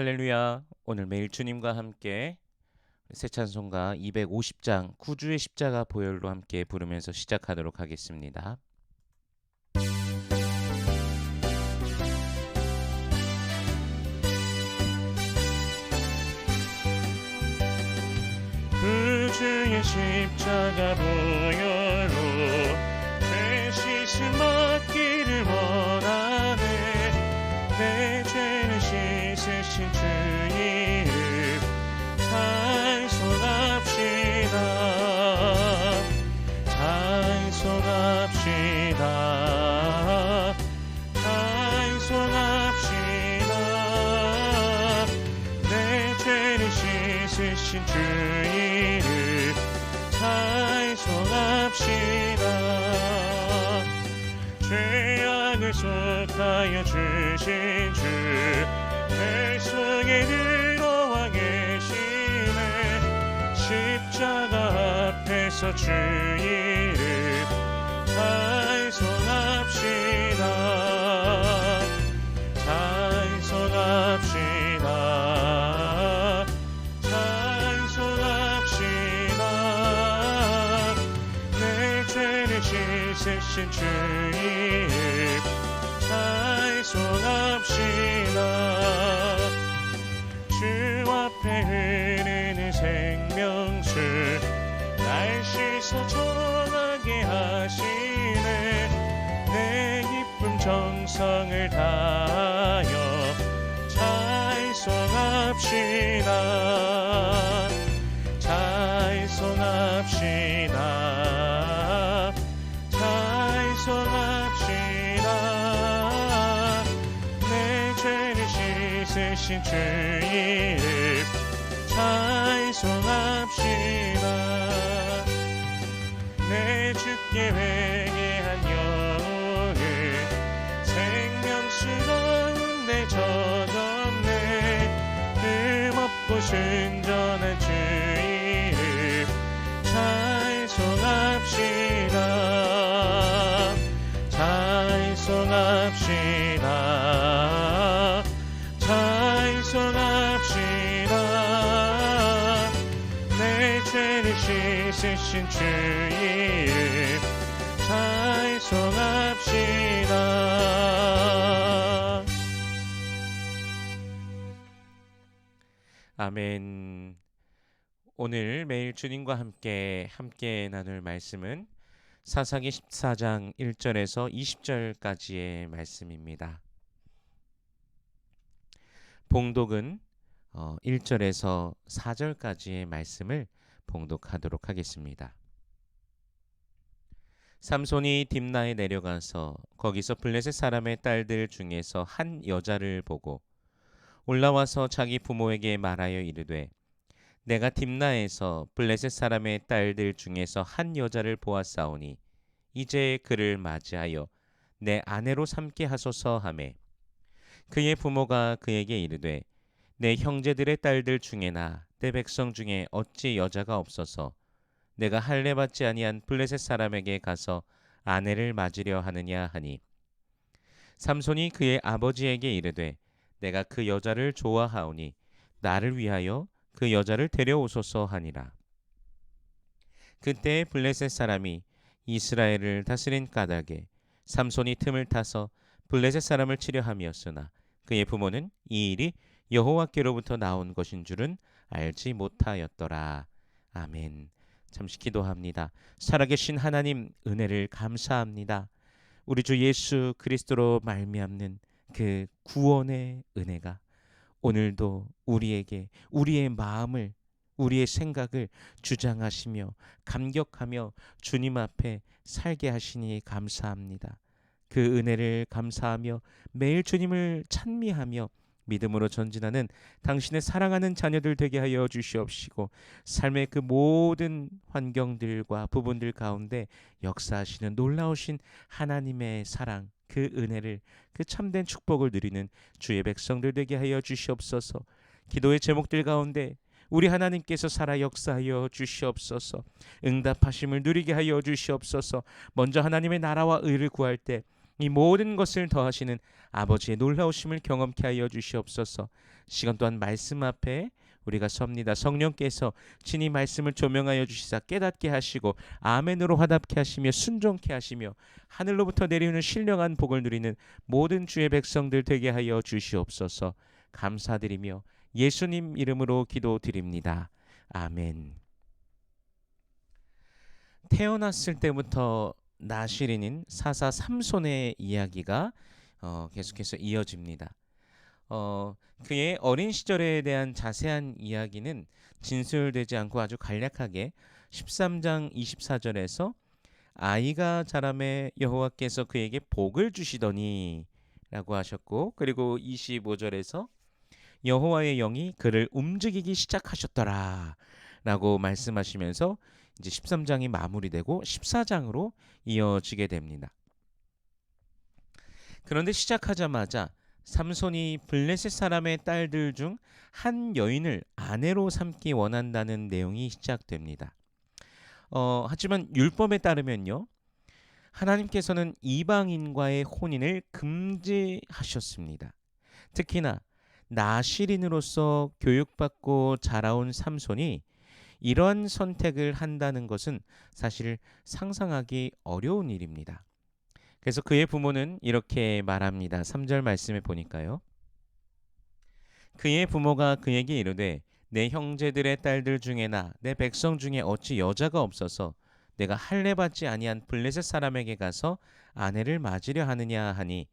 할렐루야. 오늘 매일 주님과 함께 새 찬송가 250장 구주의 십자가 보혈로 함께 부르면서 시작하도록 하겠습니다. 구주의 십자가 보혈로 내 씻음 받기를 원하네. 내 죄를 씻으신 주 이름 찬송합시다. 찬송합시다. 찬송합시다. 내 죄를 씻으신 주 이름 찬송합시다. 죄악을 속하여 주신 주 내 속에 들어와 계시네. 십자가 앞에서 주 이름 찬송합시다. 찬송합시다. 찬송합시다. 내 죄를 씻으신 주 이름 찬송합시다. 주 앞에 흐르는 생명수 날 씻어 정하게 하시네. 내 기쁨 정성을 다하여 찬송합시다. 찬송합시다. 찬송합시다. 내 죄를 씻으신 주 이름 찬송합시다. 내 주께 회개한 영혼을 생명수 가운데 젖었네. 흠없고 순전한 주 이름 찬송합시다. 찬송합시다. 찬송합시다. 내 죄를 씻으신 주 이름 찬송합시다. 아멘. 오늘 매일 주님과 함께 나눌 말씀은 사사기 14장 1절에서 20절까지의 말씀입니다. 봉독은 1절에서 4절까지의 말씀을 봉독하도록 하겠습니다. 삼손이 딥나에 내려가서 거기서 블레셋 사람의 딸들 중에서 한 여자를 보고 올라와서 자기 부모에게 말하여 이르되 내가 딥나에서 블레셋 사람의 딸들 중에서 한 여자를 보았사오니 이제 그를 맞이하여 내 아내로 삼게 하소서 하매 그의 부모가 그에게 이르되 내 형제들의 딸들 중에나 내 백성 중에 어찌 여자가 없어서 내가 할례 받지 아니한 블레셋 사람에게 가서 아내를 맞으려 하느냐 하니 삼손이 그의 아버지에게 이르되 내가 그 여자를 좋아하오니 나를 위하여 그 여자를 데려오소서 하니라. 그때 블레셋 사람이 이스라엘을 다스린 까닭에 삼손이 틈을 타서 블레셋 사람을 치려 함이었으나 그의 부모는 이 일이 여호와께로부터 나온 것인 줄은 알지 못하였더라. 아멘. 잠시 기도합니다. 살아계신 하나님 은혜를 감사합니다. 우리 주 예수 그리스도로 말미암는 그 구원의 은혜가 오늘도 우리에게 우리의 마음을 우리의 생각을 주장하시며 감격하며 주님 앞에 살게 하시니 감사합니다. 그 은혜를 감사하며 매일 주님을 찬미하며 믿음으로 전진하는 당신의 사랑하는 자녀들 되게 하여 주시옵시고 삶의 그 모든 환경들과 부분들 가운데 역사하시는 놀라우신 하나님의 사랑 그 은혜를 그 참된 축복을 누리는 주의 백성들 되게 하여 주시옵소서. 기도의 제목들 가운데 우리 하나님께서 살아 역사하여 주시옵소서. 응답하심을 누리게 하여 주시옵소서. 먼저 하나님의 나라와 의를 구할 때 이 모든 것을 더하시는 아버지의 놀라우심을 경험케 하여 주시옵소서. 시간 또한 말씀 앞에 우리가 섭니다. 성령께서 친히 말씀을 조명하여 주시사 깨닫게 하시고 아멘으로 화답케 하시며 순종케 하시며 하늘로부터 내리는 신령한 복을 누리는 모든 주의 백성들 되게 하여 주시옵소서. 감사드리며 예수님 이름으로 기도드립니다. 아멘. 태어났을 때부터 나실인인 사사 삼손의 이야기가 계속해서 이어집니다. 그의 어린 시절에 대한 자세한 이야기는 진술되지 않고 아주 간략하게 13장 24절에서 아이가 자라매 여호와께서 그에게 복을 주시더니 라고 하셨고, 그리고 25절에서 여호와의 영이 그를 움직이기 시작하셨더라 라고 말씀하시면서 이제 13장이 마무리되고 14장으로 이어지게 됩니다. 그런데 시작하자마자 삼손이 블레셋 사람의 딸들 중 한 여인을 아내로 삼기 원한다는 내용이 시작됩니다. 하지만 율법에 따르면요, 하나님께서는 이방인과의 혼인을 금지하셨습니다. 특히나 나실인으로서 교육받고 자라온 삼손이 이러한 선택을 한다는 것은 사실 상상하기 어려운 일입니다. 그래서 그의 부모는 이렇게 말합니다. 3절 말씀에 보니까요. 그의 부모가 그에게 이르되 내 형제들의 딸들 중에나 내 백성 중에 어찌 여자가 없어서 내가 할례 받지 아니한 블레셋 사람에게 가서 아내를 맞으려 하느냐 하니,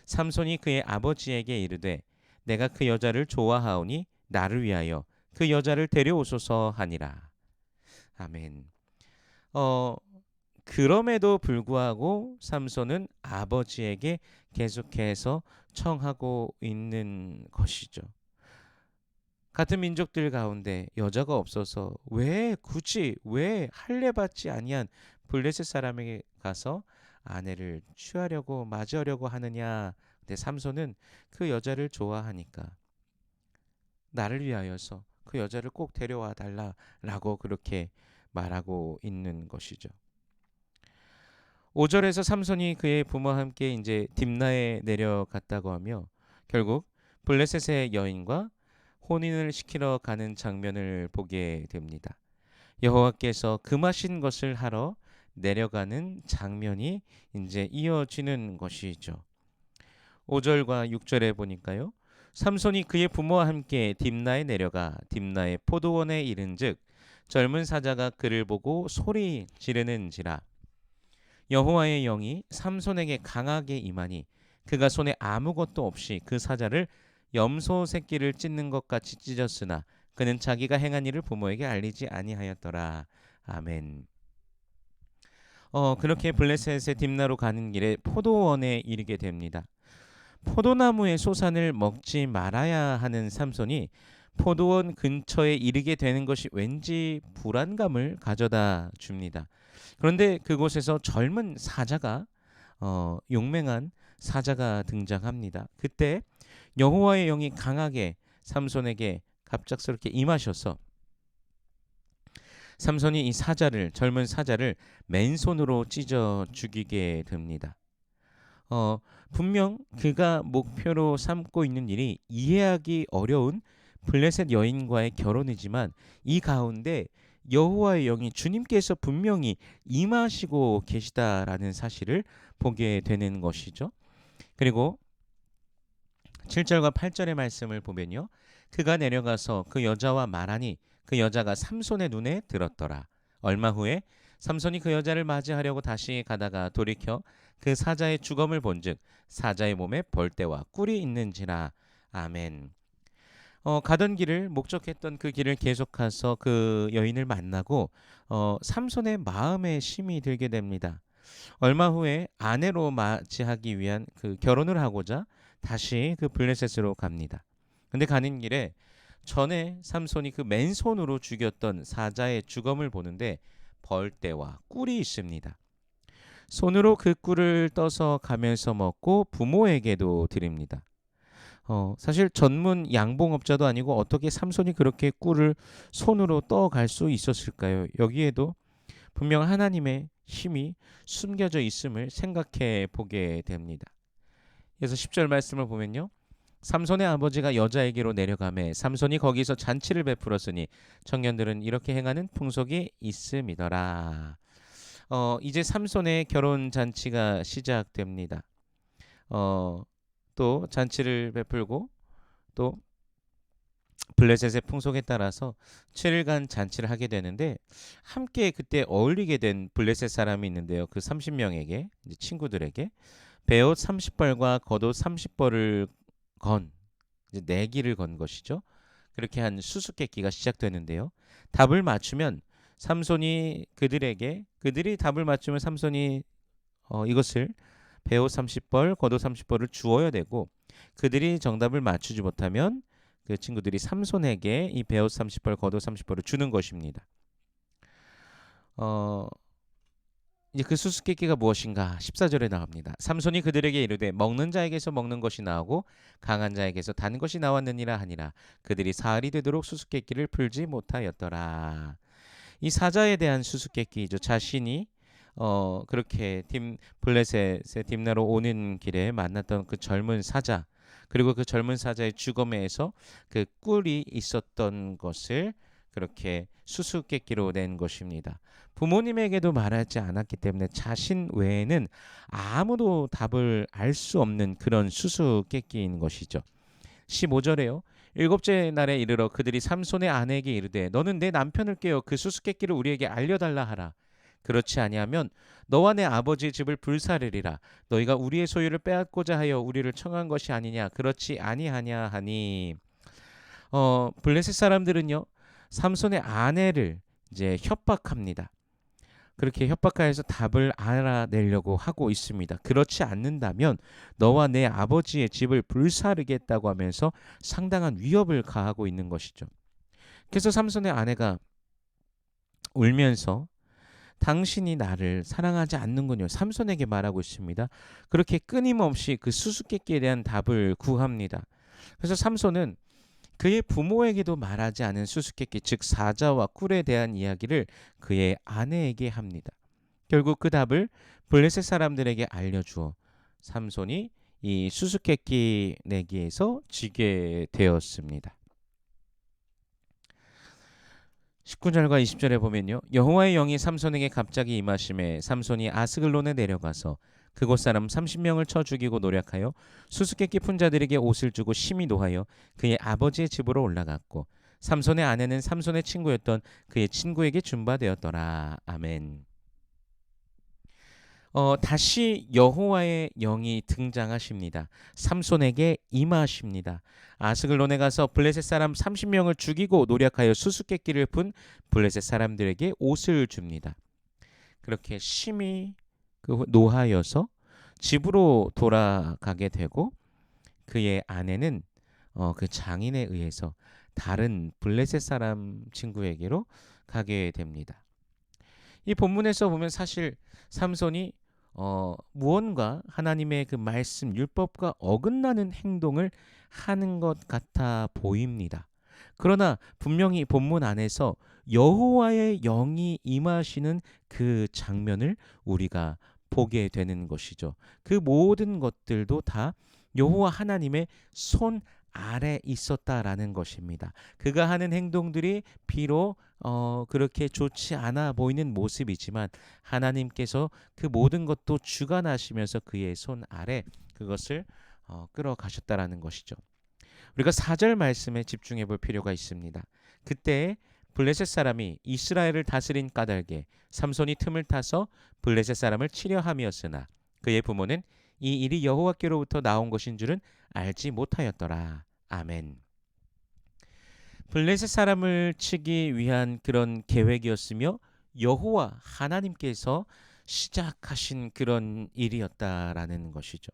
삼손이 그의 아버지에게 이르되 내가 그 여자를 좋아하오니 나를 위하여 그 여자를 데려오소서 하니라. 아멘. 그럼에도 불구하고 삼손은 아버지에게 계속해서 청하고 있는 것이죠. 같은 민족들 가운데 여자가 없어서 왜 할례 받지 아니한 블레셋 사람에게 가서 아내를 취하려고 맞이하려고 하느냐. 근데 삼손은 그 여자를 좋아하니까 나를 위하여서 그 여자를 꼭 데려와 달라라고 그렇게 말하고 있는 것이죠. 5절에서 삼손이 그의 부모와 함께 이제 딥나에 내려갔다고 하며 결국 블레셋의 여인과 혼인을 시키러 가는 장면을 보게 됩니다. 여호와께서 금하신 것을 하러 내려가는 장면이 이제 이어지는 것이죠. 5절과 6절에 보니까요. 삼손이 그의 부모와 함께 딥나에 내려가 딥나의 포도원에 이른즉 젊은 사자가 그를 보고 소리 지르는지라. 여호와의 영이 삼손에게 강하게 임하니 그가 손에 아무것도 없이 그 사자를 염소 새끼를 찢는 것 같이 찢었으나 그는 자기가 행한 일을 부모에게 알리지 아니하였더라. 아멘. 그렇게 블레셋의 딥나로 가는 길에 포도원에 이르게 됩니다. 포도나무의 소산을 먹지 말아야 하는 삼손이 포도원 근처에 이르게 되는 것이 왠지 불안감을 가져다 줍니다. 그런데 그곳에서 젊은 사자가 용맹한 사자가 등장합니다. 그때 여호와의 영이 강하게 삼손에게 갑작스럽게 임하셔서 삼손이 이 젊은 사자를 맨손으로 찢어 죽이게 됩니다. 분명 그가 목표로 삼고 있는 일이 이해하기 어려운 블레셋 여인과의 결혼이지만 이 가운데 여호와의 영이 주님께서 분명히 임하시고 계시다라는 사실을 보게 되는 것이죠. 그리고 7절과 8절의 말씀을 보면요. 그가 내려가서 그 여자와 말하니 그 여자가 삼손의 눈에 들었더라. 얼마 후에 삼손이 그 여자를 맞이하려고 다시 가다가 돌이켜 그 사자의 주검을 본즉 사자의 몸에 벌떼와 꿀이 있는지라. 아멘. 가던 길을 목적했던 그 길을 계속해서 그 여인을 만나고 삼손의 마음에 힘이 들게 됩니다. 얼마 후에 아내로 맞이하기 위한 그 결혼을 하고자 다시 그 블레셋으로 갑니다. 근데 가는 길에 전에 삼손이 그 맨손으로 죽였던 사자의 주검을 보는데 벌떼와 꿀이 있습니다. 손으로 그 꿀을 떠서 가면서 먹고 부모에게도 드립니다. 사실 전문 양봉업자도 아니고 어떻게 삼손이 그렇게 꿀을 손으로 떠갈 수 있었을까요? 여기에도 분명 하나님의 힘이 숨겨져 있음을 생각해 보게 됩니다. 그래서 10절 말씀을 보면요. 삼손의 아버지가 여자에게로 내려가매 삼손이 거기서 잔치를 베풀었으니 청년들은 이렇게 행하는 풍속이 있음이더라. 이제 삼손의 결혼 잔치가 시작됩니다. 또 잔치를 베풀고 또 블레셋의 풍속에 따라서 7일간 잔치를 하게 되는데 함께 그때 어울리게 된 블레셋 사람이 있는데요. 그 30명에게 친구들에게 베옷 30벌과 겉옷 30벌을 건 이제 내기를 건 것이죠. 그렇게 한 수수께끼가 시작되는데요. 답을 맞추면 삼손이 그들이 답을 맞추면 삼손이 이것을 베옷 30벌, 겉옷 30벌을 주어야 되고 그들이 정답을 맞추지 못하면 그 친구들이 삼손에게 이 베옷 30벌, 겉옷 30벌을 주는 것입니다. 이제 그 수수께끼가 무엇인가? 14절에 나옵니다. 삼손이 그들에게 이르되 먹는 자에게서 먹는 것이 나오고 강한 자에게서 단 것이 나왔느니라 하니라. 그들이 사흘이 되도록 수수께끼를 풀지 못하였더라. 이 사자에 대한 수수께끼죠. 자신이 그렇게 블레셋의 딥나로 오는 길에 만났던 그 젊은 사자, 그리고 그 젊은 사자의 주검에서 그 꿀이 있었던 것을 그렇게 수수께끼로 낸 것입니다. 부모님에게도 말하지 않았기 때문에 자신 외에는 아무도 답을 알 수 없는 그런 수수께끼인 것이죠. 15절에요. 일곱째 날에 이르러 그들이 삼손의 아내에게 이르되 너는 내 남편을 깨어 그 수수께끼를 우리에게 알려달라 하라. 그렇지 아니하면 너와 내 아버지의 집을 불사르리라. 너희가 우리의 소유를 빼앗고자 하여 우리를 청한 것이 아니냐. 그렇지 아니하냐 하니 블레셋 사람들은요. 삼손의 아내를 이제 협박합니다. 그렇게 협박하여서 답을 알아내려고 하고 있습니다. 그렇지 않는다면 너와 내 아버지의 집을 불사르겠다고 하면서 상당한 위협을 가하고 있는 것이죠. 그래서 삼손의 아내가 울면서 당신이 나를 사랑하지 않는군요. 삼손에게 말하고 있습니다. 그렇게 끊임없이 그 수수께끼에 대한 답을 구합니다. 그래서 삼손은 그의 부모에게도 말하지 않은 수수께끼, 즉 사자와 꿀에 대한 이야기를 그의 아내에게 합니다. 결국 그 답을 블레셋 사람들에게 알려주어 삼손이 이 수수께끼 내기에서 지게 되었습니다. 19절과 20절에 보면요. 여호와의 영이 삼손에게 갑자기 임하심에 삼손이 아스글론에 내려가서 그곳 사람 30명을 쳐 죽이고 노략하여 수수께끼 푼 자들에게 옷을 주고 심히 노하여 그의 아버지의 집으로 올라갔고 삼손의 아내는 삼손의 친구였던 그의 친구에게 준바되었더라. 아멘. 다시 여호와의 영이 등장하십니다. 삼손에게 임하십니다. 아스글론에 가서 블레셋 사람 30명을 죽이고 노략하여 수수께끼를 푼 블레셋 사람들에게 옷을 줍니다. 그렇게 심히 노하여서 집으로 돌아가게 되고 그의 아내는 그 장인에 의해서 다른 블레셋 사람 친구에게로 가게 됩니다. 이 본문에서 보면 사실 삼손이 무언가 하나님의 그 말씀 율법과 어긋나는 행동을 하는 것 같아 보입니다. 그러나 분명히 본문 안에서 여호와의 영이 임하시는 그 장면을 우리가 보게 되는 것이죠. 그 모든 것들도 다 여호와 하나님의 손 아래 있었다라는 것입니다. 그가 하는 행동들이 비록 그렇게 좋지 않아 보이는 모습이지만 하나님께서 그 모든 것도 주관하시면서 그의 손 아래 그것을 끌어가셨다라는 것이죠. 우리가 4절 말씀에 집중해 볼 필요가 있습니다. 그때 블레셋 사람이 이스라엘을 다스린 까닭에 삼손이 틈을 타서 블레셋 사람을 치려 함이었으나 그의 부모는 이 일이 여호와께로부터 나온 것인 줄은 알지 못하였더라. 아멘. 블레셋 사람을 치기 위한 그런 계획이었으며 여호와 하나님께서 시작하신 그런 일이었다라는 것이죠.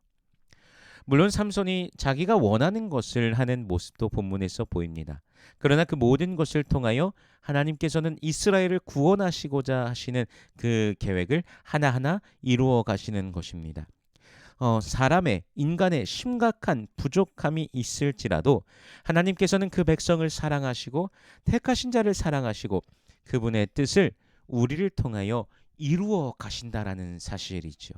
물론 삼손이 자기가 원하는 것을 하는 모습도 본문에서 보입니다. 그러나 그 모든 것을 통하여 하나님께서는 이스라엘을 구원하시고자 하시는 그 계획을 하나하나 이루어 가시는 것입니다. 인간의 심각한 부족함이 있을지라도 하나님께서는 그 백성을 사랑하시고 택하신 자를 사랑하시고 그분의 뜻을 우리를 통하여 이루어 가신다라는 사실이죠.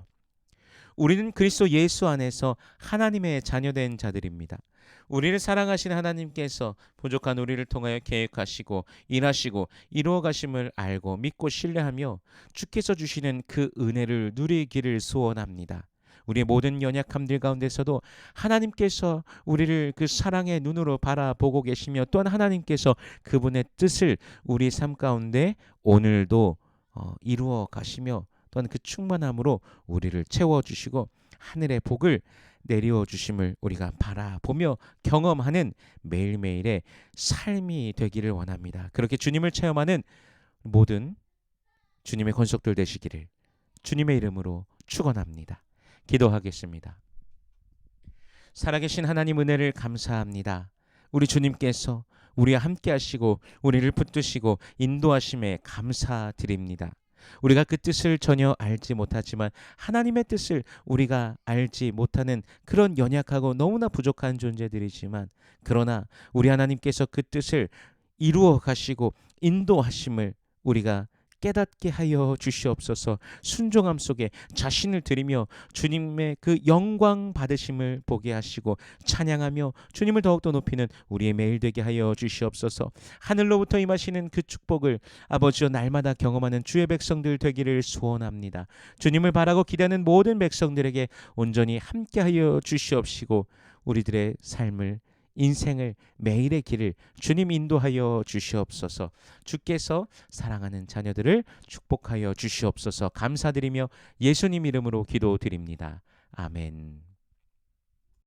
우리는 그리스도 예수 안에서 하나님의 자녀된 자들입니다. 우리를 사랑하신 하나님께서 부족한 우리를 통하여 계획하시고 일하시고 이루어 가심을 알고 믿고 신뢰하며 주께서 주시는 그 은혜를 누리기를 소원합니다. 우리의 모든 연약함들 가운데서도 하나님께서 우리를 그 사랑의 눈으로 바라보고 계시며 또한 하나님께서 그분의 뜻을 우리 삶 가운데 오늘도 이루어 가시며 또한 그 충만함으로 우리를 채워주시고 하늘의 복을 내려 주심을 우리가 바라보며 경험하는 매일매일의 삶이 되기를 원합니다. 그렇게 주님을 체험하는 모든 주님의 권속들 되시기를 주님의 이름으로 축원합니다. 기도하겠습니다. 살아계신 하나님 은혜를 감사합니다. 우리 주님께서 우리와 함께 하시고 우리를 붙드시고 인도하심에 감사드립니다. 우리가 그 뜻을 전혀 알지 못하지만 하나님의 뜻을 우리가 알지 못하는 그런 연약하고 너무나 부족한 존재들이지만 그러나 우리 하나님께서 그 뜻을 이루어 가시고 인도하심을 우리가 깨닫게 하여 주시옵소서. 순종함 속에 자신을 드리며 주님의 그 영광 받으심을 보게 하시고 찬양하며 주님을 더욱더 높이는 우리의 매일 되게 하여 주시옵소서. 하늘로부터 임하시는 그 축복을 아버지여 날마다 경험하는 주의 백성들 되기를 소원합니다. 주님을 바라고 기대하는 모든 백성들에게 온전히 함께하여 주시옵시고 우리들의 삶을 인생을 매일의 길을 주님 인도하여 주시옵소서. 주께서 사랑하는 자녀들을 축복하여 주시옵소서. 감사드리며 예수님 이름으로 기도드립니다. 아멘.